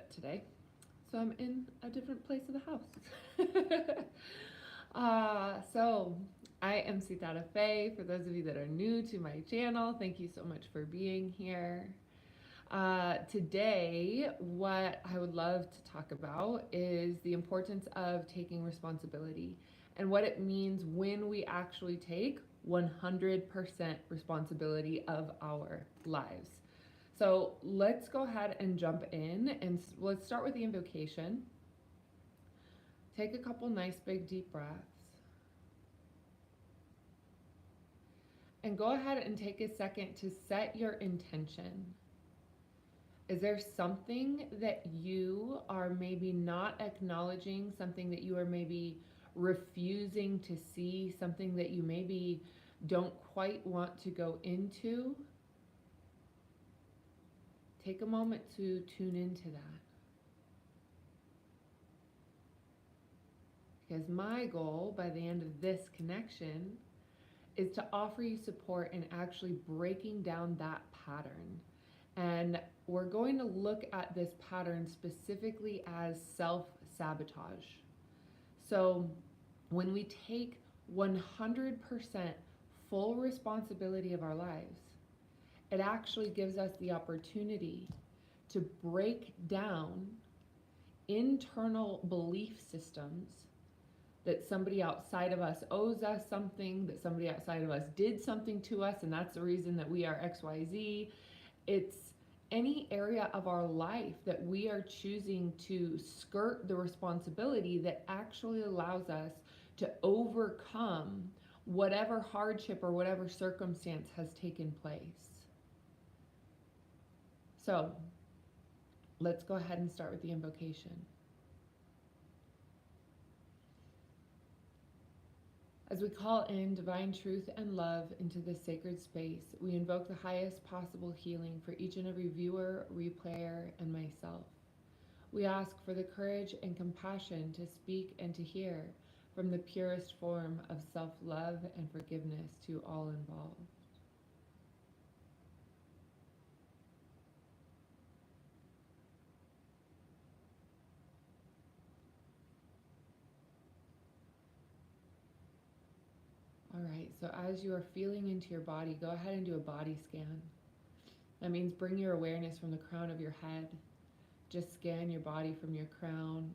today. So I'm in a different place of the house. So I am Sitara Faye. For those of you that are new to my channel, thank you so much for being here. Today, what I would love to talk about is the importance of taking responsibility and what it means when we actually take 100% responsibility of our lives. So let's go ahead and jump in and let's start with the invocation. Take a couple nice big deep breaths. And go ahead and take a second to set your intention. Is there something that you are maybe not acknowledging, something that you are maybe refusing to see, something that you maybe don't quite want to go into? Take a moment to tune into that. Because my goal by the end of this connection is to offer you support in actually breaking down that pattern. And we're going to look at this pattern specifically as self-sabotage. So when we take 100% full responsibility of our lives, it actually gives us the opportunity to break down internal belief systems that somebody outside of us owes us something, that somebody outside of us did something to us, and that's the reason that we are XYZ. It's any area of our life that we are choosing to skirt the responsibility that actually allows us to overcome whatever hardship or whatever circumstance has taken place. So let's go ahead and start with the invocation. As we call in divine truth and love into this sacred space, we invoke the highest possible healing for each and every viewer, replayer, and myself. We ask for the courage and compassion to speak and to hear from the purest form of self-love and forgiveness to all involved. All right, so as you are feeling into your body, go ahead and do a body scan. That means bring your awareness from the crown of your head. Just scan your body from your crown,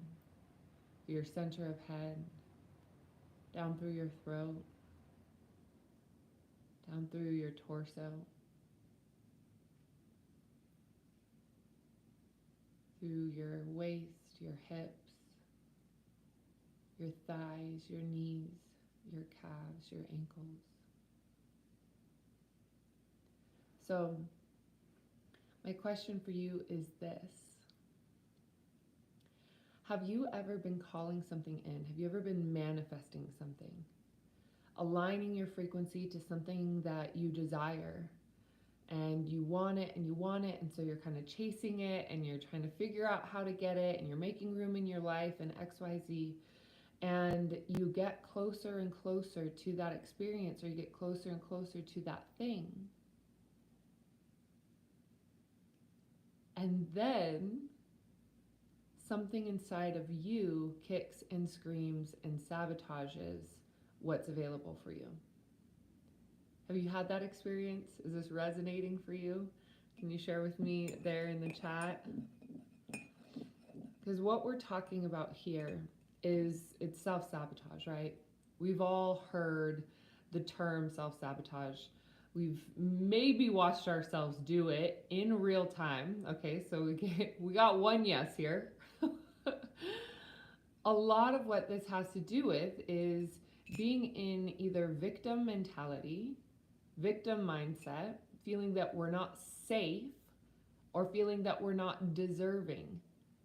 your center of head, down through your throat, down through your torso, through your waist, your hips, your thighs, your knees, your calves, your ankles. So, my question for you is this. Have you ever been calling something in? Have you ever been manifesting something? Aligning your frequency to something that you desire, and you want it and you want it, and so you're kind of chasing it and you're trying to figure out how to get it, and you're making room in your life and XYZ, and you get closer and closer to that experience, or you get closer and closer to that thing. And then something inside of you kicks and screams and sabotages what's available for you. Have you had that experience? Is this resonating for you? Can you share with me there in the chat? Because what we're talking about here is it's self-sabotage, right? We've all heard the term self-sabotage. We've maybe watched ourselves do it in real time. Okay, so we got one yes here. A lot of what this has to do with is being in either victim mentality, victim mindset, feeling that we're not safe, or feeling that we're not deserving.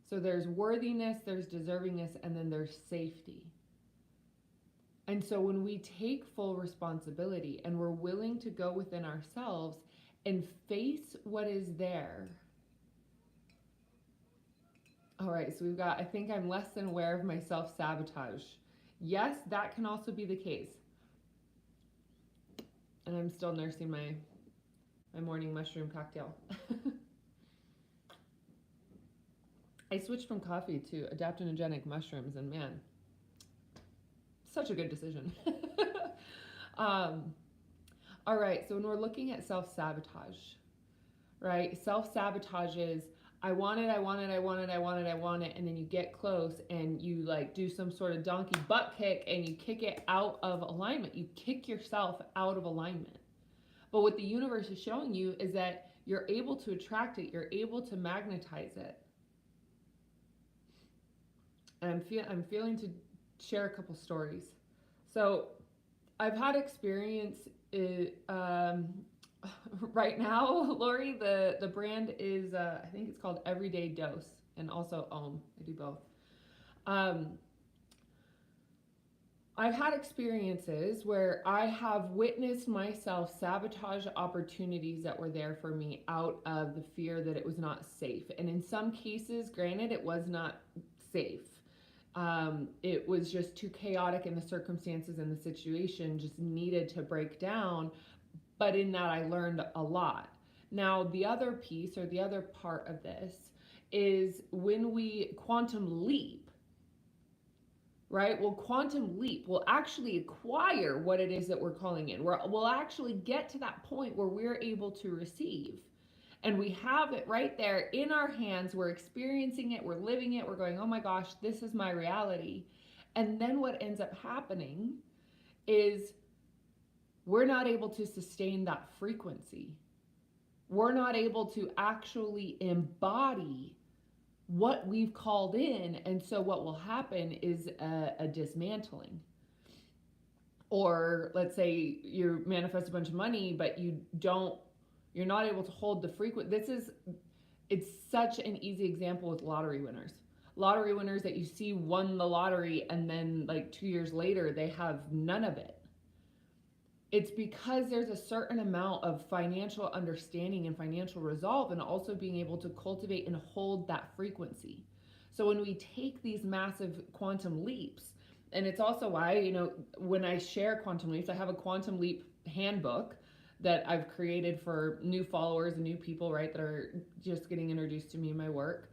So there's worthiness, there's deservingness, and then there's safety. And so when we take full responsibility and we're willing to go within ourselves and face what is there. All right, so we've got, I think I'm less than aware of my self-sabotage. Yes, that can also be the case. And I'm still nursing my morning mushroom cocktail. I switched from coffee to adaptogenic mushrooms, and man, such a good decision. um, all right, so when we're looking at self-sabotage, right? Self-sabotage is I want it, I want it, I want it, I want it, I want it, and then you get close and you like do some sort of donkey butt kick and you kick it out of alignment. You kick yourself out of alignment. But what the universe is showing you is that you're able to attract it, you're able to magnetize it. And I'm feeling to share a couple stories. So I've had experience right now, Lori, the brand is I think it's called Everyday Dose, and also Om. I do both. I've had experiences where I have witnessed myself sabotage opportunities that were there for me out of the fear that it was not safe. And in some cases, granted, it was not safe. It was just too chaotic, and the circumstances and the situation just needed to break down. But in that, I learned a lot. Now, the other piece or the other part of this is when we quantum leap, right? Well, quantum leap will actually acquire what it is that we're calling in. We'll actually get to that point where we're able to receive. And we have it right there in our hands. We're experiencing it. We're living it. We're going, oh my gosh, this is my reality. And then what ends up happening is we're not able to sustain that frequency. We're not able to actually embody what we've called in. And so what will happen is a dismantling. Or let's say you manifest a bunch of money, but you're not able to hold the frequency. It's such an easy example with lottery winners. Lottery winners that you see won the lottery and then like 2 years later, they have none of it. It's because there's a certain amount of financial understanding and financial resolve, and also being able to cultivate and hold that frequency. So when we take these massive quantum leaps, and it's also why, when I share quantum leaps, I have a quantum leap handbook that I've created for new followers and new people, right, that are just getting introduced to me and my work.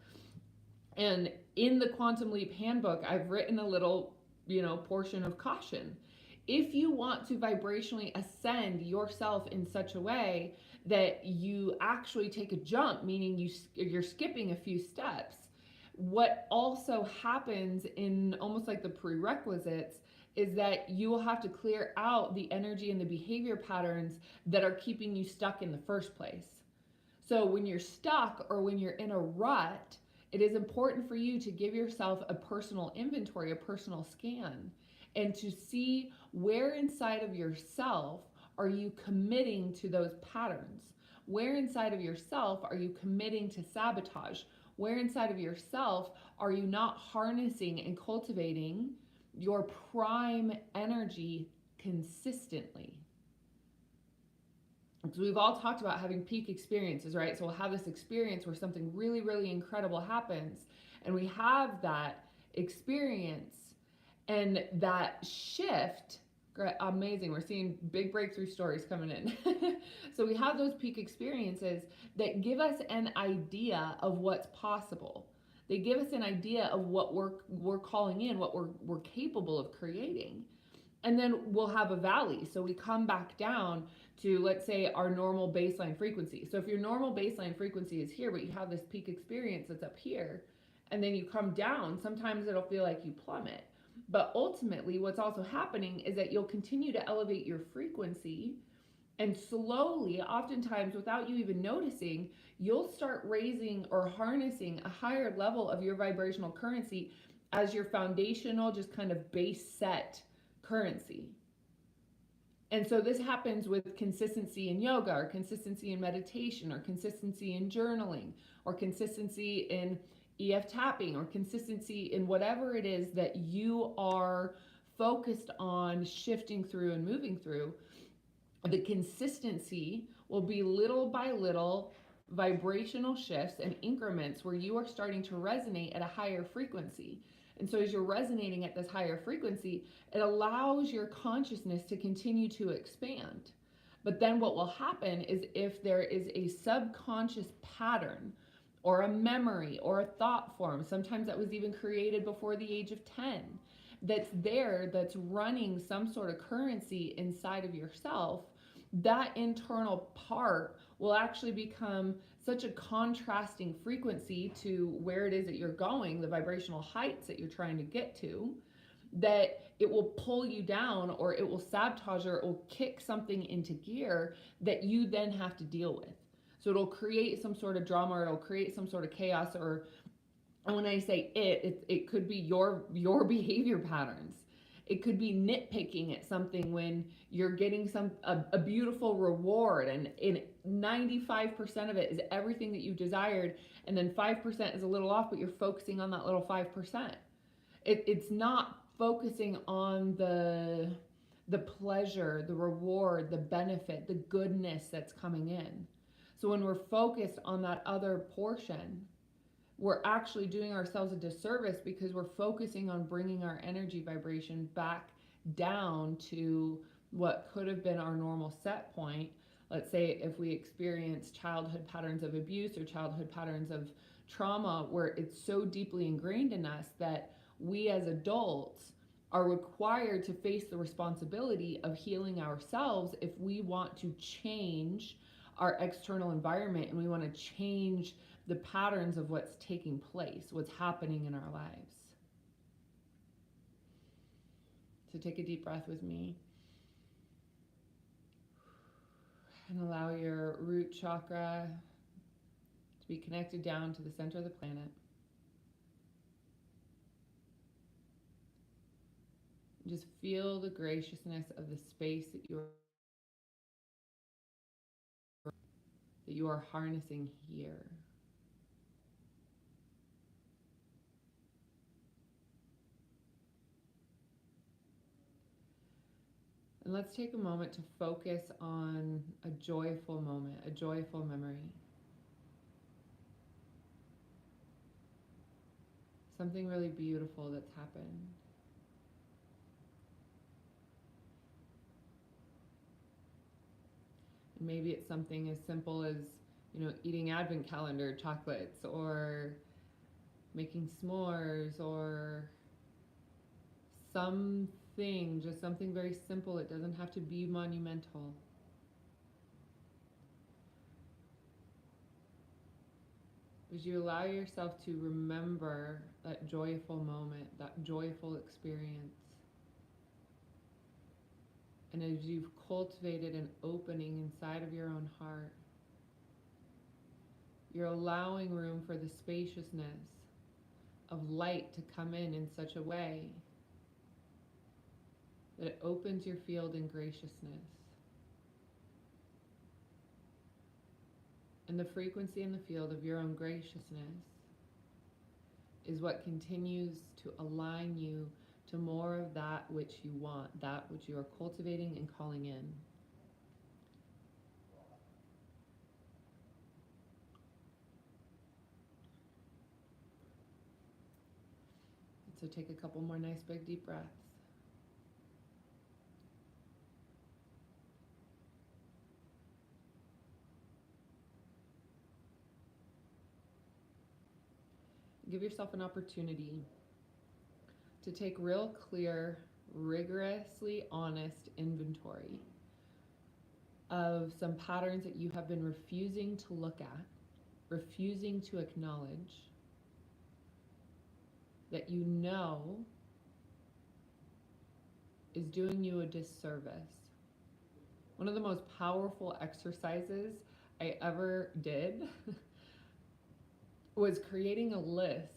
And in the quantum leap handbook, I've written a little, portion of caution. If you want to vibrationally ascend yourself in such a way that you actually take a jump, meaning you're skipping a few steps, what also happens in almost like the prerequisites is that you will have to clear out the energy and the behavior patterns that are keeping you stuck in the first place. So when you're stuck or when you're in a rut, it is important for you to give yourself a personal inventory, a personal scan, and to see where inside of yourself are you committing to those patterns? Where inside of yourself are you committing to sabotage? Where inside of yourself are you not harnessing and cultivating your prime energy consistently? Because we've all talked about having peak experiences, right? So we'll have this experience where something really, really incredible happens, and we have that experience and that shift. Amazing. We're seeing big breakthrough stories coming in. So we have those peak experiences that give us an idea of what's possible. They give us an idea of what we're calling in, what we're capable of creating. And then we'll have a valley. So we come back down to, let's say, our normal baseline frequency. So if your normal baseline frequency is here, but you have this peak experience that's up here, and then you come down, sometimes it'll feel like you plummet. But ultimately, what's also happening is that you'll continue to elevate your frequency, and slowly, oftentimes without you even noticing, you'll start raising or harnessing a higher level of your vibrational currency as your foundational, just kind of base set currency. And so this happens with consistency in yoga, or consistency in meditation, or consistency in journaling, or consistency in EF tapping, or consistency in whatever it is that you are focused on shifting through and moving through. The consistency will be little by little vibrational shifts and increments where you are starting to resonate at a higher frequency. And so as you're resonating at this higher frequency, it allows your consciousness to continue to expand. But then what will happen is if there is a subconscious pattern or a memory or a thought form. Sometimes that was even created before the age of 10. That's there, that's running some sort of currency inside of yourself. That internal part will actually become such a contrasting frequency to where it is that you're going, the vibrational heights that you're trying to get to, that it will pull you down, or it will sabotage, or it will kick something into gear that you then have to deal with. So it'll create some sort of drama, or it'll create some sort of chaos, or, and when I say it could be your behavior patterns. It could be nitpicking at something when you're getting a beautiful reward, and in 95% of it is everything that you desired, and then 5% is a little off, but you're focusing on that little 5%. It's not focusing on the pleasure, the reward, the benefit, the goodness that's coming in. So when we're focused on that other portion, we're actually doing ourselves a disservice, because we're focusing on bringing our energy vibration back down to what could have been our normal set point. Let's say if we experience childhood patterns of abuse or childhood patterns of trauma, where it's so deeply ingrained in us that we as adults are required to face the responsibility of healing ourselves if we want to change our external environment, and we want to change the patterns of what's taking place, what's happening in our lives. So take a deep breath with me. And allow your root chakra to be connected down to the center of the planet. Just feel the graciousness of the space that you are harnessing here. And let's take a moment to focus on a joyful moment, a joyful memory. Something really beautiful that's happened. And maybe it's something as simple as, eating advent calendar chocolates, or making s'mores, or something, just something very simple. It doesn't have to be monumental. As you allow yourself to remember that joyful moment, that joyful experience, and as you've cultivated an opening inside of your own heart, you're allowing room for the spaciousness of light to come in such a way that it opens your field in graciousness. And the frequency in the field of your own graciousness is what continues to align you to more of that which you want, that which you are cultivating and calling in. So take a couple more nice big deep breaths. Give yourself an opportunity to take real clear, rigorously honest inventory of some patterns that you have been refusing to look at, refusing to acknowledge, that you know is doing you a disservice. One of the most powerful exercises I ever did was creating a list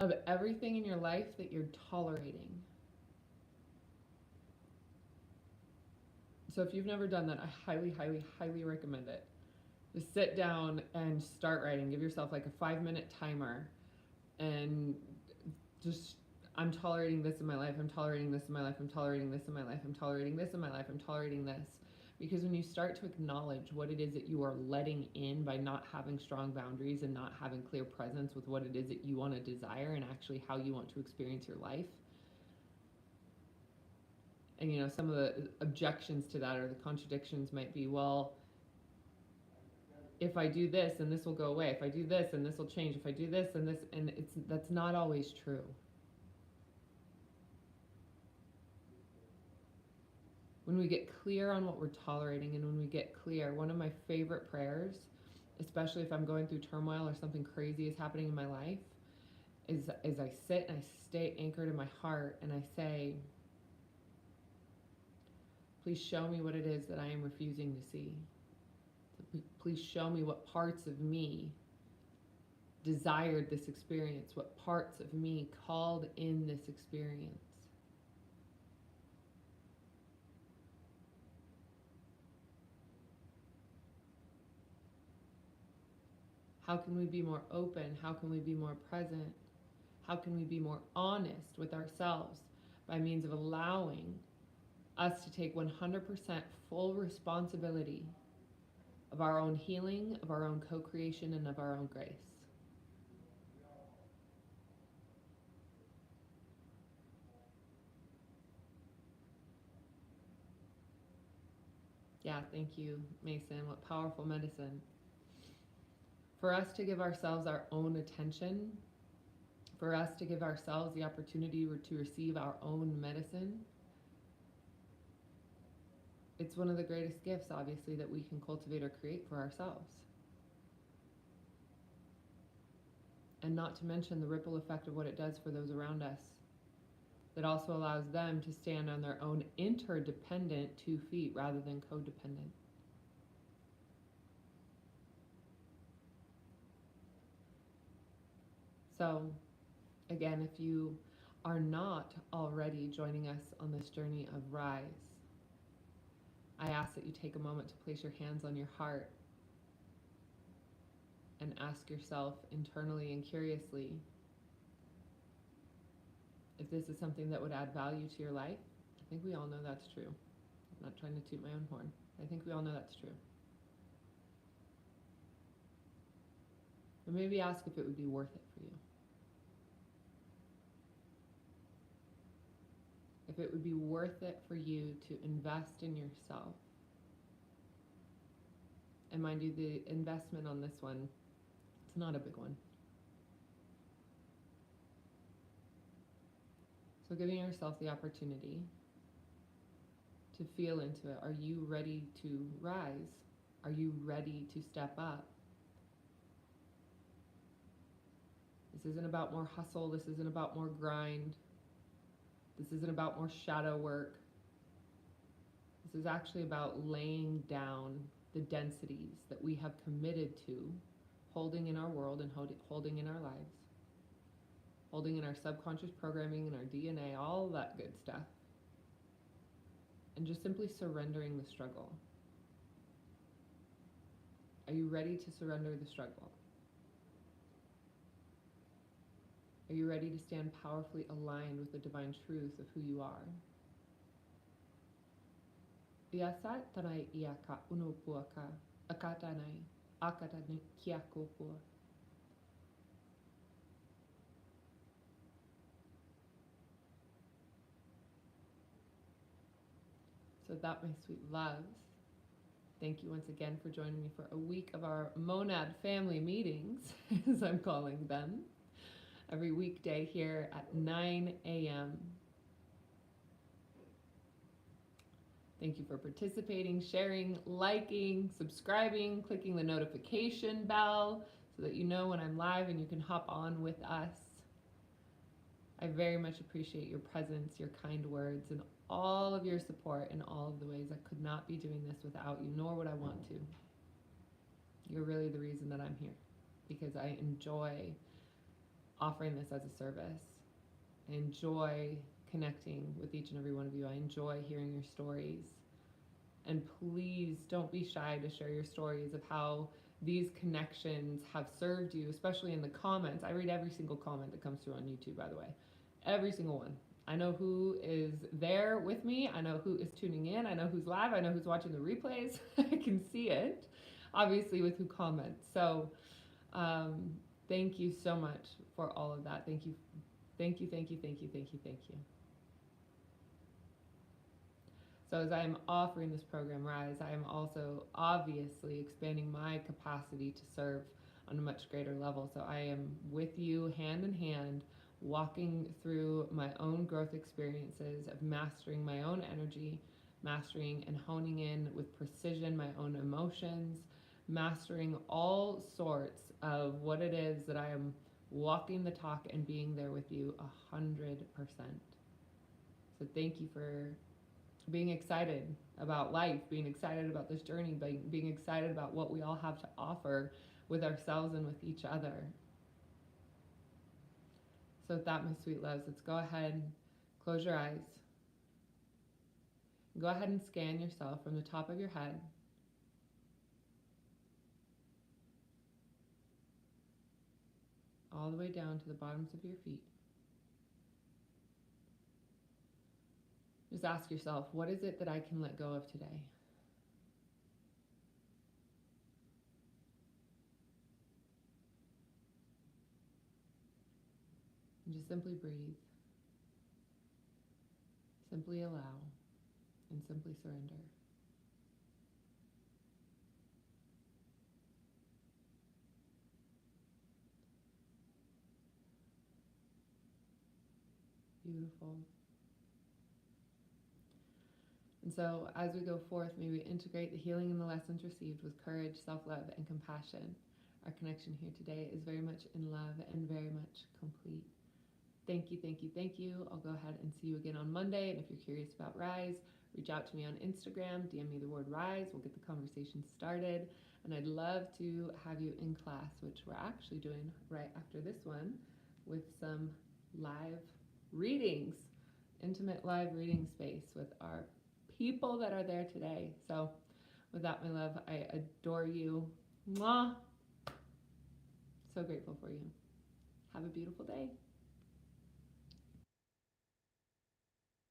of everything in your life that you're tolerating. So if you've never done that, I highly, highly, highly recommend it. Just sit down and start writing. Give yourself like a 5-minute timer, and just, I'm tolerating this in my life, I'm tolerating this in my life, I'm tolerating this in my life, I'm tolerating this in my life, I'm tolerating this. Because when you start to acknowledge what it is that you are letting in by not having strong boundaries and not having clear presence with what it is that you want to desire and actually how you want to experience your life. And some of the objections to that, or the contradictions, might be, well, if I do this and this will go away, if I do this and this will change, if I do this and this, and that's not always true. When we get clear on what we're tolerating, and when we get clear, one of my favorite prayers, especially if I'm going through turmoil or something crazy is happening in my life, is I sit and I stay anchored in my heart and I say, please show me what it is that I am refusing to see. Please show me what parts of me desired this experience, what parts of me called in this experience. How can we be more open? How can we be more present? How can we be more honest with ourselves by means of allowing us to take 100% full responsibility of our own healing, of our own co-creation, and of our own grace? Yeah, thank you, Mason. What powerful medicine. For us to give ourselves our own attention, for us to give ourselves the opportunity to receive our own medicine, it's one of the greatest gifts, obviously, that we can cultivate or create for ourselves. And not to mention the ripple effect of what it does for those around us. That also allows them to stand on their own interdependent 2 feet rather than codependent. So, again, if you are not already joining us on this journey of rise, I ask that you take a moment to place your hands on your heart and ask yourself internally and curiously if this is something that would add value to your life. I think we all know that's true. I'm not trying to toot my own horn. I think we all know that's true. But maybe ask if it would be worth it for you. If it would be worth it for you to invest in yourself. And mind you, the investment on this one, it's not a big one. So giving yourself the opportunity to feel into it. Are you ready to rise? Are you ready to step up? This isn't about more hustle. This isn't about more grind. This isn't about more shadow work. This is actually about laying down the densities that we have committed to holding in our world and holding in our lives, holding in our subconscious programming and our DNA, all that good stuff, and just simply surrendering the struggle. Are you ready to surrender the struggle? Are you ready to stand powerfully aligned with the divine truth of who you are? Iasatanai iaka unupuaka akatanai akatani kiakopua. So that, my sweet loves, thank you once again for joining me for a week of our Monad family meetings, as I'm calling them, every weekday here at 9 a.m. Thank you for participating, sharing, liking, subscribing, clicking the notification bell so that you know when I'm live and you can hop on with us. I very much appreciate your presence, your kind words, and all of your support in all of the ways. I could not be doing this without you, nor would I want to. You're really the reason that I'm here, because I enjoy offering this as a service. I enjoy connecting with each and every one of you. I enjoy hearing your stories. And please don't be shy to share your stories of how these connections have served you, especially in the comments. I read every single comment that comes through on YouTube, by the way. Every single one. I know who is there with me. I know who is tuning in. I know who's live. I know who's watching the replays. I can see it, obviously, with who comments. So thank you so much for all of that. Thank you. Thank you, thank you, thank you, thank you, thank you. So as I am offering this program Rise, I am also obviously expanding my capacity to serve on a much greater level. So I am with you hand in hand, walking through my own growth experiences of mastering my own energy, mastering and honing in with precision my own emotions, mastering all sorts of what it is that I am walking the talk and being there with you 100%. So thank you for being excited about life, being excited about this journey, being excited about what we all have to offer with ourselves and with each other. So with that, my sweet loves, let's go ahead, close your eyes. Go ahead and scan yourself from the top of your head all the way down to the bottoms of your feet. Just ask yourself, what is it that I can let go of today? And just simply breathe, simply allow, and simply surrender. Beautiful. And so as we go forth, may we integrate the healing and the lessons received with courage, self-love, and compassion. Our connection here today is very much in love and very much complete. Thank you, thank you, thank you. I'll go ahead and see you again on Monday. And if you're curious about Rise, reach out to me on Instagram, DM me the word Rise. We'll get the conversation started. And I'd love to have you in class, which we're actually doing right after this one with some live readings, intimate live reading space with our people that are there today. So with that, my love, I adore you. Mwah. So grateful for you. Have a beautiful day.